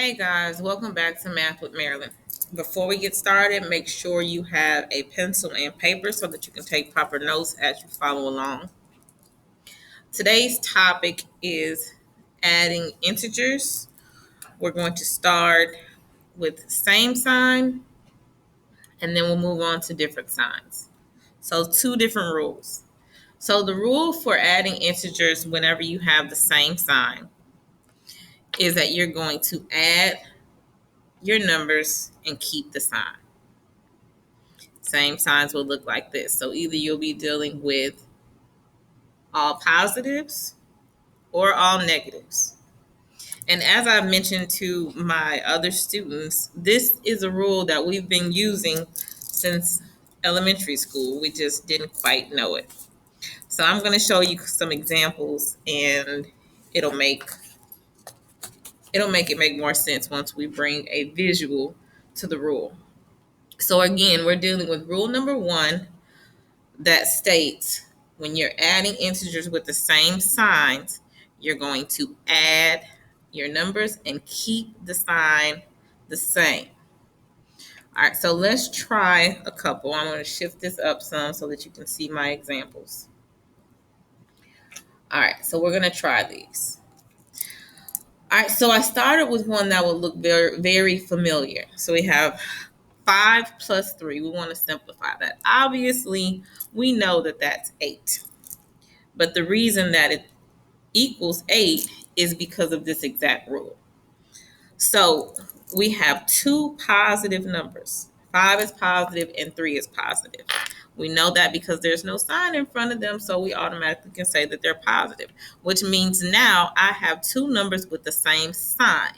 Hey guys, welcome back to Math with Marilyn. Before we get started, make sure you have a pencil and paper so that you can take proper notes as you follow along. Today's topic is adding integers. We're going to start with same sign and then we'll move on to different signs. So two different rules. So the rule for adding integers whenever you have the same sign is that you're going to add your numbers and keep the sign. Same signs will look like this. So either you'll be dealing with all positives or all negatives. And as I mentioned to my other students, this is a rule that we've been using since elementary school. We just didn't quite know it. So I'm going to show you some examples and it'll make it make more sense once we bring a visual to the rule. So again, we're dealing with rule number 1 that states when you're adding integers with the same signs, you're going to add your numbers and keep the sign the same. All right, so let's try a couple. I'm going to shift this up some so that you can see my examples. All right, so we're going to try these. All right, so I started with one that would look very, very familiar. So we have 5 plus 3. We want to simplify that. Obviously, we know that that's 8. But the reason that it equals 8 is because of this exact rule. So we have two positive numbers. 5 is positive and 3 is positive. We know that because there's no sign in front of them, so we automatically can say that they're positive, which means now I have two numbers with the same sign.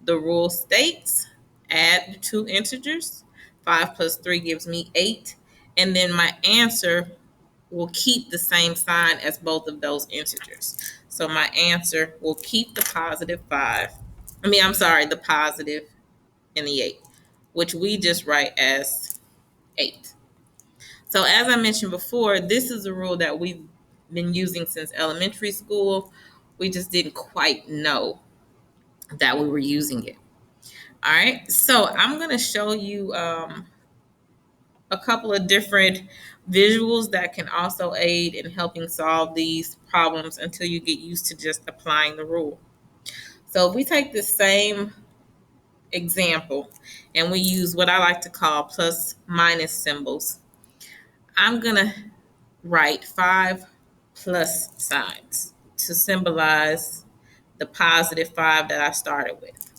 The rule states add two integers. 5 plus 3 gives me 8, and then my answer will keep the same sign as both of those integers. So my answer will keep the positive 5. The positive and the 8, which we just write as 8. So as I mentioned before, this is a rule that we've been using since elementary school. We just didn't quite know that we were using it. All right, so I'm going to show you a couple of different visuals that can also aid in helping solve these problems until you get used to just applying the rule. So if we take the same example and we use what I like to call plus minus symbols, I'm going to write 5 plus signs to symbolize the positive 5 that I started with.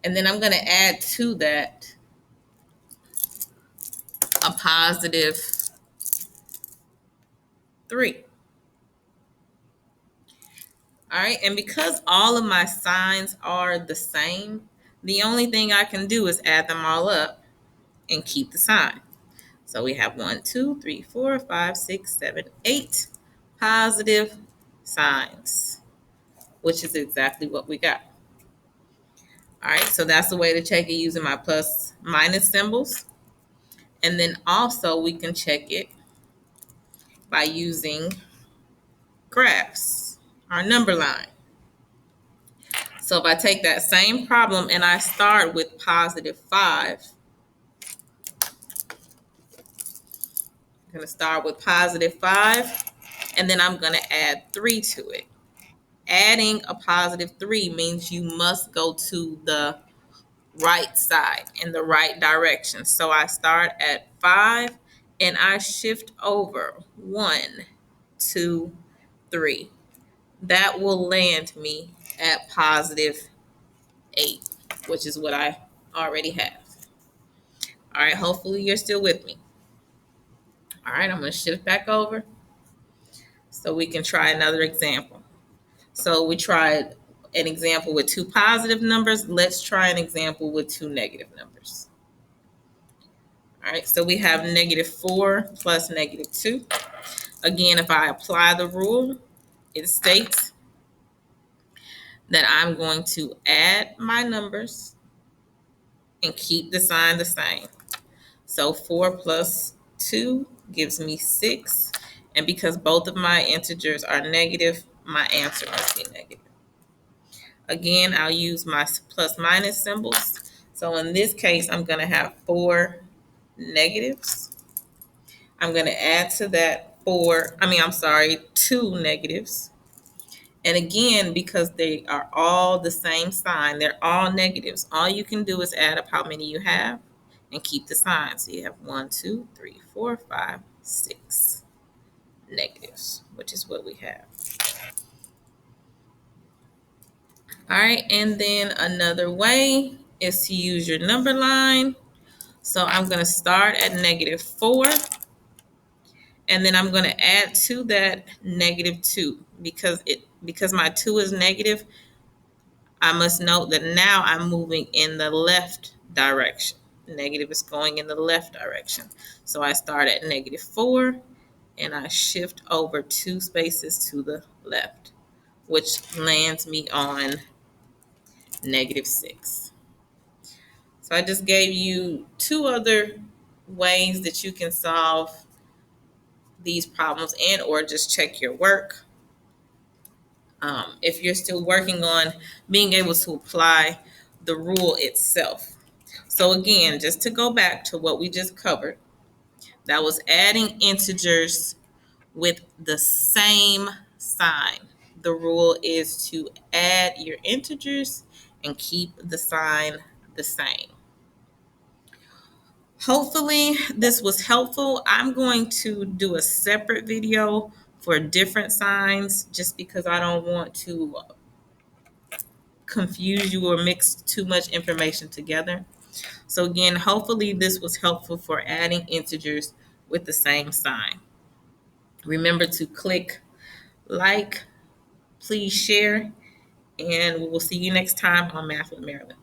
And then I'm going to add to that a positive 3. All right, and because all of my signs are the same, the only thing I can do is add them all up and keep the sign. So we have 1, 2, 3, 4, 5, 6, 7, 8 positive signs, which is exactly what we got. All right, so that's the way to check it using my plus minus symbols. And then also we can check it by using graphs, our number line. So if I take that same problem and I start with positive 5, I'm going to start with positive 5, and then I'm going to add 3 to it. Adding a positive 3 means you must go to the right side in the right direction. So I start at 5 and I shift over 1, 2, 3. That will land me at positive 8, which is what I already have. All right, hopefully you're still with me. All right, I'm going to shift back over so we can try another example. So we tried an example with two positive numbers. Let's try an example with two negative numbers. All right, so we have -4 plus -2. Again, if I apply the rule, it states that I'm going to add my numbers and keep the sign the same. So 4 plus 2 gives me 6. And because both of my integers are negative, my answer must be negative. Again, I'll use my plus minus symbols. So in this case, I'm going to have 4 negatives. I'm going to add to that 2 negatives. And again, because they are all the same sign, they're all negatives. All you can do is add up how many you have and keep the sign. So you have 1, 2, 3, 4, 5, 6 negatives, which is what we have. All right, and then another way is to use your number line. So I'm going to start at -4, and then I'm going to add to that -2 because my 2 is negative. I must note that now I'm moving in the left direction. Negative is going in the left direction. So I start at -4 and I shift over 2 spaces to the left, which lands me on -6. So I just gave you 2 other ways that you can solve these problems and or just check your work. If you're still working on being able to apply the rule itself. So again, just to go back to what we just covered, that was adding integers with the same sign. The rule is to add your integers and keep the sign the same. Hopefully this was helpful. I'm going to do a separate video for different signs just because I don't want to confuse you or mix too much information together. So again, hopefully this was helpful for adding integers with the same sign. Remember to click like, please share, and we will see you next time on Math with Marilyn.